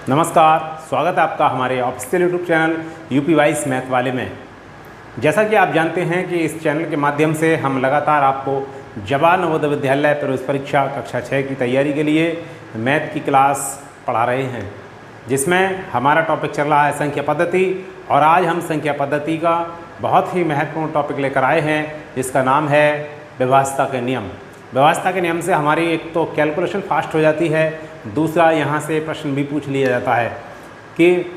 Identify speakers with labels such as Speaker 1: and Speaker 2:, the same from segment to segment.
Speaker 1: नमस्कार, स्वागत है आपका हमारे official YouTube channel UP vice math वाले में। जैसा कि आप जानते हैं कि इस चैनल के माध्यम से हम लगातार आपको जवाहर नवोदय विद्यालय प्रवेश परीक्षा कक्षा 6 की तैयारी के लिए मैथ की क्लास पढ़ा रहे हैं, जिसमें हमारा टॉपिक चल रहा है संख्या पद्धति। और आज हम संख्या पद्धति का बहुत ही महत्वपूर्ण टॉपिक लेकर आए हैं, जिसका नाम है विभाज्यता के नियम। विभाज्यता के नियम से हमारी एक तो कैलकुलेशन फास्ट हो जाती है, दूसरा यहाँ से प्रश्न भी पूछ लिया जाता है कि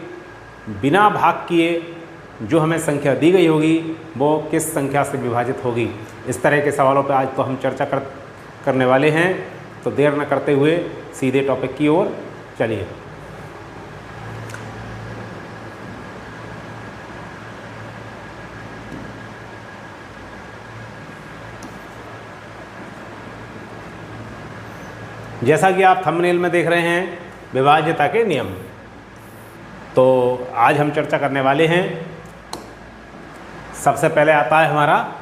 Speaker 1: बिना भाग किए जो हमें संख्या दी गई होगी वो किस संख्या से विभाजित होगी। इस तरह के सवालों पर आज तो हम चर्चा करने वाले हैं, तो देर न करते हुए सीधे टॉपिक की ओर चलिए। जैसा कि आप थंबनेल में देख रहे हैं विभाज्यता के नियम, तो आज हम चर्चा करने वाले हैं। सबसे पहले आता है हमारा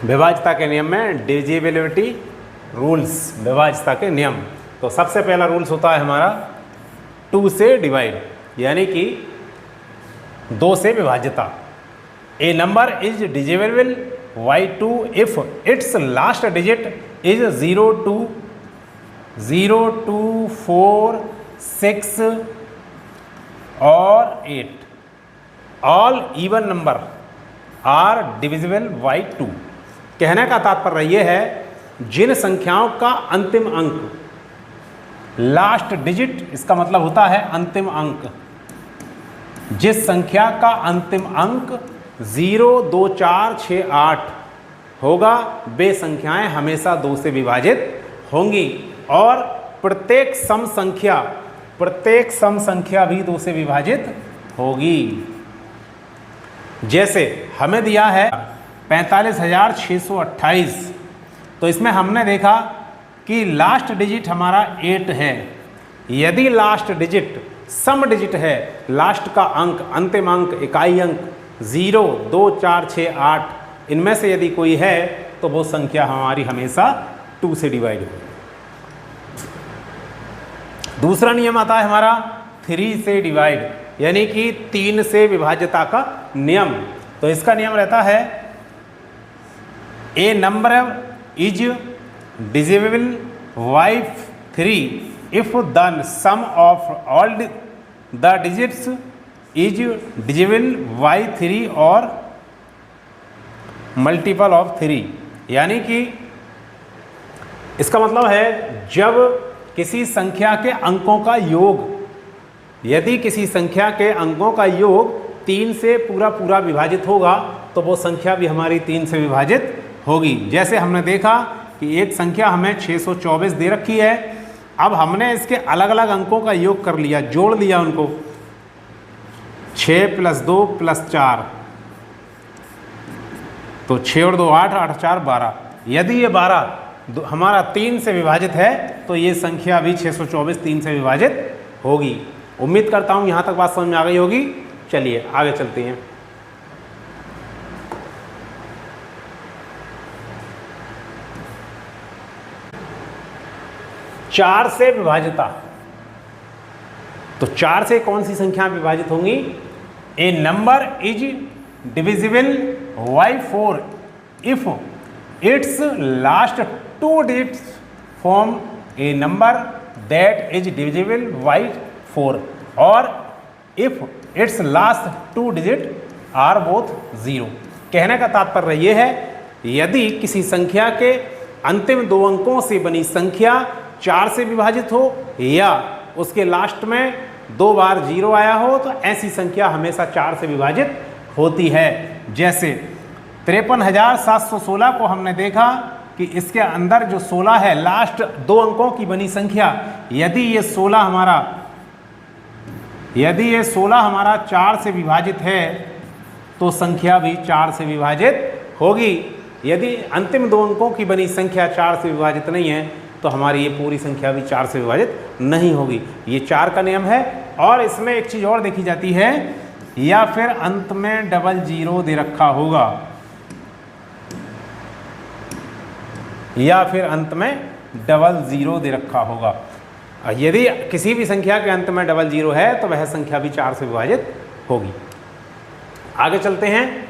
Speaker 1: विभाज्यता के नियम में डिविजिबिलिटी रूल्स। विभाज्यता के नियम, तो सबसे पहला रूल्स होता है हमारा 2 से डिवाइड, यानी कि 2 से विभाज्यता। A number is divisible by 2 if it's last digit is 0, 2, 4, 6 और 8। All even number are divisible by 2। कहने का तात्पर्य यह है, जिन संख्याओं का अंतिम अंक लास्ट डिजिट, इसका मतलब होता है अंतिम अंक, जिस संख्या का अंतिम अंक 0, 2, 4, 6, 8 होगा, वे संख्याएं हमेशा 2 से विभाजित होंगी। और प्रत्येक सम संख्या भी 2 से विभाजित होगी। जैसे हमें दिया है 45,628, तो इसमें हमने देखा कि लास्ट डिजिट हमारा 8 है। यदि लास्ट डिजिट सम डिजिट है, लास्ट का अंक, अंतिम अंक, इकाई अंक 0, 2, 4, 6, 8 इनमें से यदि कोई है, तो वो संख्या हमारी हमेशा 2 से डिवाइड होगी। दूसरा नियम आता है हमारा 3 से डिवाइड, यानी कि 3 से विभाज्यता का नियम। तो इसका नियम रहता है a number is divisible by 3 if the sum of all the digits is divisible by 3 और मल्टीपल ऑफ 3। यानी कि इसका मतलब है, जब किसी संख्या के अंकों का योग, यदि किसी संख्या के अंकों का योग 3 से पूरा विभाजित होगा, तो वो संख्या भी हमारी 3 से विभाजित होगी। जैसे हमने देखा कि एक संख्या हमें 624 दे रखी है, अब हमने इसके अलग अलग अंकों का योग कर लिया, जोड़ लिया उनको, 6 + 2 + 4, तो 6 और 2 8, 8 4 12। यदि ये 12 हमारा 3 से विभाजित है, तो ये संख्या भी 624 3 से विभाजित होगी। उम्मीद करता हूँ यहाँ तक बात समझ में आ गई होगी। चलिए आगे चलते हैं। चार से विभाज्यता, तो 4 से कौन सी संख्या विभाजित होंगी? A number is divisible by 4 if it's last 2 digits form a number that is divisible by 4 और if it's last 2 digit are both 0। कहने का तात्पर्य यह है, यदि किसी संख्या के अंतिम 2 अंकों से बनी संख्या 4 से विभाजित हो या उसके लास्ट में 2 बार 0 आया हो, तो ऐसी संख्या हमेशा 4 से विभाजित होती है। जैसे 53,716 को हमने देखा कि इसके अंदर जो 16 है, लास्ट 2 अंकों की बनी संख्या, यदि ये 16 हमारा 4 से विभाजित है, तो संख्या भी 4 से विभाजित होगी। यदि अंतिम 2 अंकों की बनी संख्या 4 से विभाजित नहीं है, तो हमारी ये पूरी संख्या भी 4 से विभाजित नहीं होगी। ये 4 का नियम है। और इसमें एक चीज़ और देखी जाती है, या फिर अंत में डबल 0 दे रखा होगा, या फिर अंत में डबल 0 दे रखा होगा। यदि किसी भी संख्या के अंत में डबल जीरो है तो वह संख्या भी 4 से विभाजित होगी। आगे चलते हैं।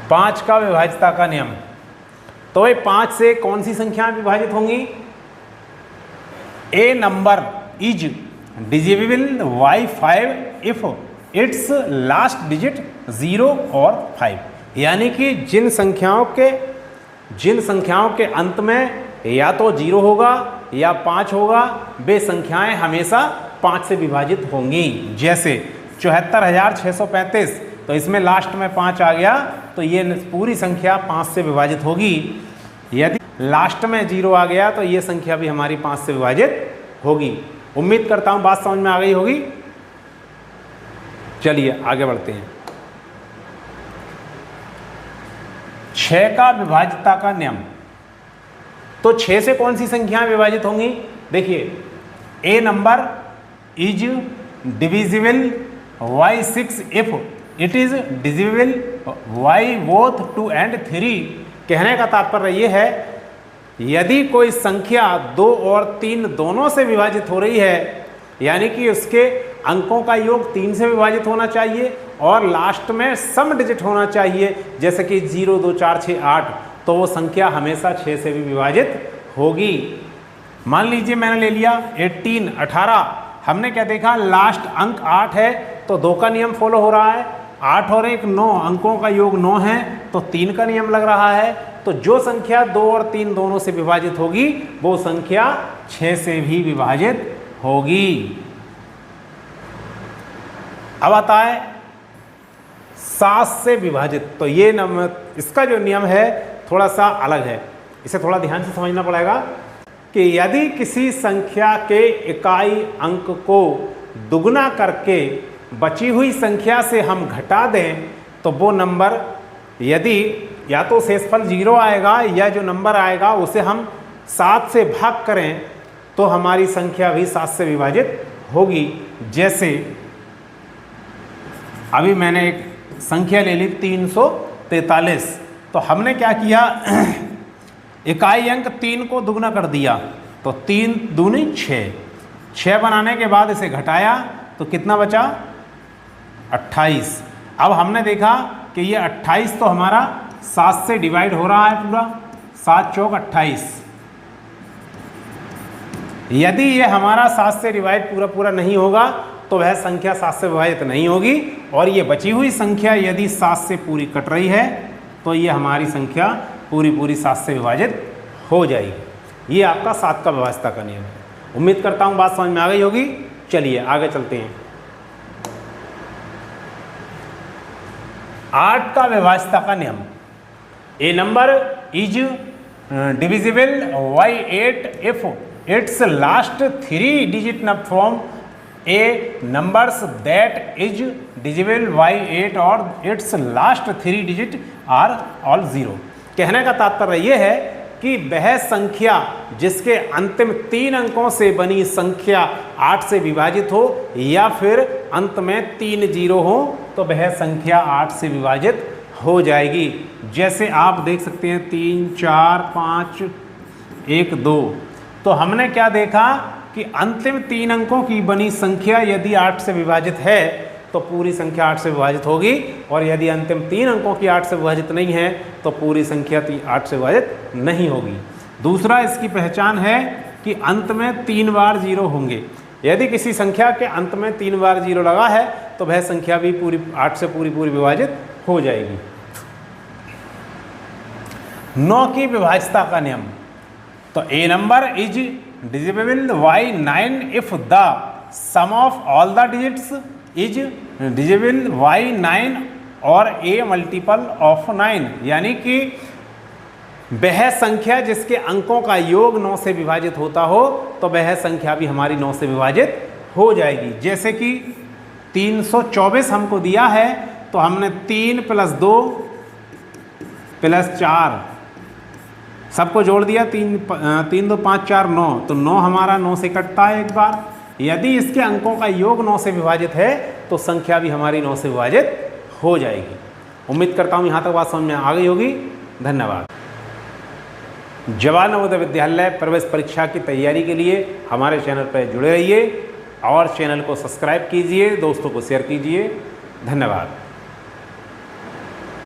Speaker 1: 5 का विभाज्यता का नियम। तो ये 5 से कौन सी संख्या विभाजित होंगी? A number is divisible by 5 if it's last digit 0 और 5। यानी कि जिन संख्याओं के अंत में या तो 0 होगा या 5 होगा, वे संख्याएं हमेशा 5 से विभाजित होंगी। जैसे 74,635, तो इसमें लास्ट में 5 आ गया तो ये पूरी संख्या 5 से विभाजित होगी। यदि लास्ट में 0 आ गया तो ये संख्या भी हमारी 5 से विभाजित होगी। उम्मीद करता हूं बात समझ में आ गई होगी। चलिए आगे बढ़ते हैं। 6 का विभाज्यता का नियम। तो 6 से कौन सी संख्याएं विभाजित होंगी? देखिए, a number is divisible by 6 if it is divisible by both 2 and 3। कहने का तात्पर्य ये है, यदि कोई संख्या 2 और 3 दोनों से विभाजित हो रही है, यानी कि उसके अंकों का योग 3 से विभाजित होना चाहिए और लास्ट में सम डिजिट होना चाहिए, जैसे कि 0, 2, 4, 6, 8, तो वो संख्या हमेशा 6 से भी विभाजित होगी। मान लीजिए मैंने ले लिया 18, हमने क्या देखा, लास्ट अंक 8 है तो 2 का नियम फॉलो हो रहा है। 8 और 1 9, अंकों का योग 9 है तो 3 का नियम लग रहा है। तो जो संख्या 2 और 3 दोनों से विभाजित होगी वो संख्या 6 से भी विभाजित होगी। अब आता है 7 से विभाजित। तो ये इसका जो नियम है थोड़ा सा अलग है, इसे थोड़ा ध्यान से समझना पड़ेगा कि यदि किसी संख्या के इकाई अंक को दुगना करके बची हुई संख्या से हम घटा दें तो वो नंबर, यदि या तो शेषफल 0 आएगा या जो नंबर आएगा उसे हम 7 से भाग करें तो हमारी संख्या भी 7 से विभाजित होगी। जैसे अभी मैंने एक संख्या ले ली 343, तो हमने क्या किया, इकाई अंक 3 को दुगना कर दिया तो 3 दूनी 6 बनाने के बाद इसे घटाया तो कितना बचा, 28। अब हमने देखा कि ये 28 तो हमारा 7 से डिवाइड हो रहा है पूरा, 7 चौक 28। यदि ये हमारा 7 से डिवाइड पूरा नहीं होगा तो वह संख्या 7 से विभाजित नहीं होगी, और ये बची हुई संख्या यदि 7 से पूरी कट रही है तो ये हमारी संख्या पूरी 7 से विभाजित हो जाएगी। ये आपका 7 का विभाज्यता का नियम है। उम्मीद करता हूँ बात समझ में आ गई होगी। चलिए आगे चलते हैं। 8 का विभाज्यता का नियम। A number is divisible by 8 if it's last 3 digit from a numbers that is divisible by 8 और it's last 3 digit are all 0। कहने का तात्पर्य यह है कि वह संख्या जिसके अंतिम 3 अंकों से बनी संख्या 8 से विभाजित हो या फिर अंत में 3 0 हो तो वह संख्या 8 से विभाजित हो जाएगी। जैसे आप देख सकते हैं 3 4 5 1 2। तो हमने क्या देखा कि अंतिम 3 अंकों की बनी संख्या यदि 8 से विभाजित है तो पूरी संख्या 8 से विभाजित होगी, और यदि अंतिम 3 अंकों की 8 से विभाजित नहीं है तो पूरी संख्या 8 से विभाजित नहीं होगी। दूसरा इसकी पहचान है कि अंत में 3 बार 0 होंगे। यदि किसी संख्या के अंत में 3 बार 0 लगा है तो वह संख्या भी पूरी 8 से पूरी विभाजित हो जाएगी। 9 की विभाज्यता का नियम। तो a number is divisible by 9 if the sum of all the digits is divisible by 9 और ए मल्टीपल ऑफ 9। यानी कि वह संख्या जिसके अंकों का योग 9 से विभाजित होता हो तो वह संख्या भी हमारी 9 से विभाजित हो जाएगी। जैसे कि 324 हमको दिया है तो हमने 3 + 2 + 4 सबको जोड़ दिया, 3 2 5 4 9, तो 9 हमारा 9 से कटता है एक बार। यदि इसके अंकों का योग 9 से विभाजित है तो संख्या भी हमारी 9 से विभाजित हो जाएगी। उम्मीद करता हूँ यहाँ तक बात समझ में आ गई होगी। धन्यवाद। जवाहर नवोदय विद्यालय प्रवेश परीक्षा की तैयारी के लिए हमारे चैनल पर जुड़े रहिए और चैनल को सब्सक्राइब कीजिए, दोस्तों को शेयर कीजिए। धन्यवाद।